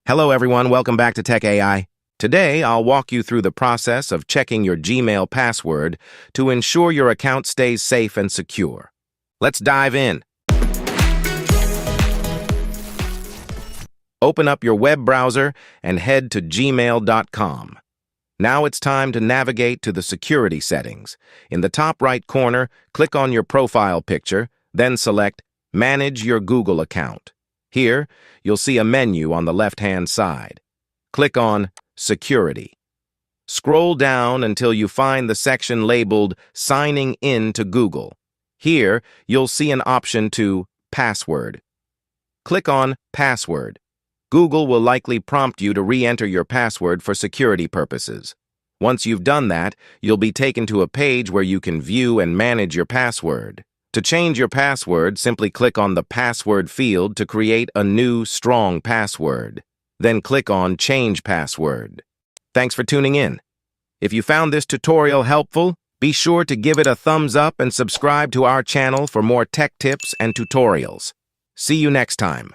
Hello everyone, welcome back to Tech AI. Today, I'll walk you through the process of checking your Gmail password to ensure your account stays safe and secure. Let's dive in. Open up your web browser and head to gmail.com. Now it's time to navigate to the security settings. In the top right corner, click on your profile picture, then select Manage your Google account. Here, you'll see a menu on the left-hand side. Click on Security. Scroll down until you find the section labeled Signing in to Google. Here, you'll see an option to Password. Click on Password. Google will likely prompt you to re-enter your password for security purposes. Once you've done that, you'll be taken to a page where you can view and manage your password. To change your password, simply click on the Password field to create a new, strong password. Then click on Change Password. Thanks for tuning in. If you found this tutorial helpful, be sure to give it a thumbs up and subscribe to our channel for more tech tips and tutorials. See you next time.